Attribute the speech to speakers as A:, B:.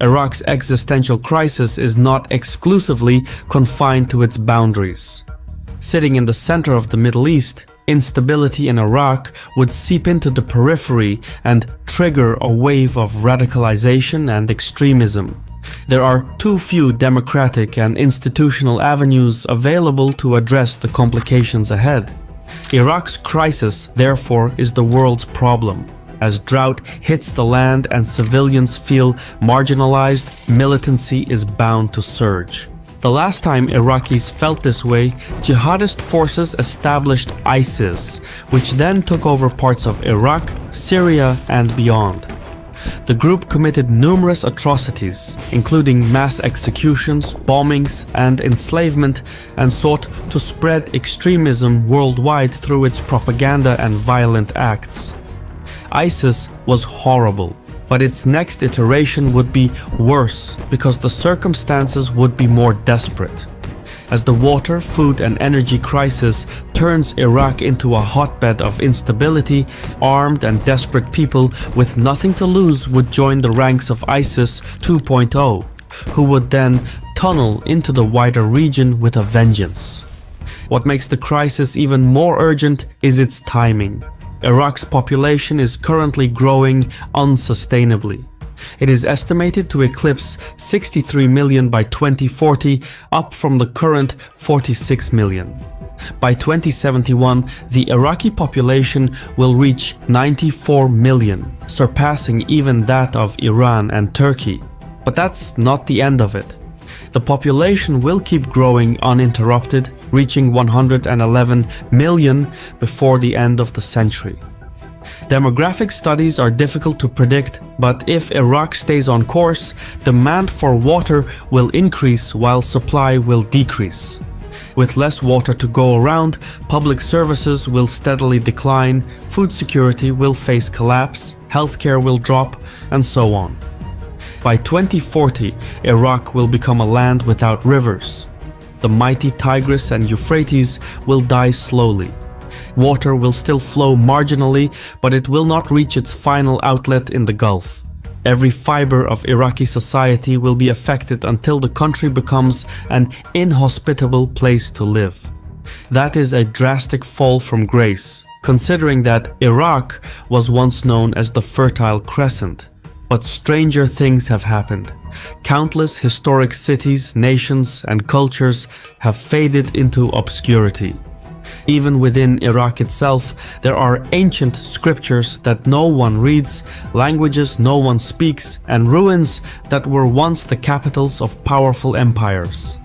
A: Iraq's existential crisis is not exclusively confined to its boundaries. Sitting in the center of the Middle East, instability in Iraq would seep into the periphery and trigger a wave of radicalization and extremism. There are too few democratic and institutional avenues available to address the complications ahead. Iraq's crisis, therefore, is the world's problem. As drought hits the land and civilians feel marginalized, militancy is bound to surge. The last time Iraqis felt this way, jihadist forces established ISIS, which then took over parts of Iraq, Syria, and beyond. The group committed numerous atrocities, including mass executions, bombings, and enslavement, and sought to spread extremism worldwide through its propaganda and violent acts. ISIS was horrible, but its next iteration would be worse because the circumstances would be more desperate. As the water, food, and energy crisis turns Iraq into a hotbed of instability, armed and desperate people with nothing to lose would join the ranks of ISIS 2.0, who would then tunnel into the wider region with a vengeance. What makes the crisis even more urgent is its timing. Iraq's population is currently growing unsustainably. It is estimated to eclipse 63 million by 2040, up from the current 46 million. By 2071, the Iraqi population will reach 94 million, surpassing even that of Iran and Turkey. But that's not the end of it. The population will keep growing uninterrupted, reaching 111 million before the end of the century. Demographic studies are difficult to predict, but if Iraq stays on course, demand for water will increase while supply will decrease. With less water to go around, public services will steadily decline, food security will face collapse, healthcare will drop, and so on. By 2040, Iraq will become a land without rivers. The mighty Tigris and Euphrates will die slowly. Water will still flow marginally, but it will not reach its final outlet in the Gulf. Every fiber of Iraqi society will be affected until the country becomes an inhospitable place to live. That is a drastic fall from grace, considering that Iraq was once known as the Fertile Crescent. But stranger things have happened. Countless historic cities, nations, and cultures have faded into obscurity. Even within Iraq itself, there are ancient scriptures that no one reads, languages no one speaks, and ruins that were once the capitals of powerful empires.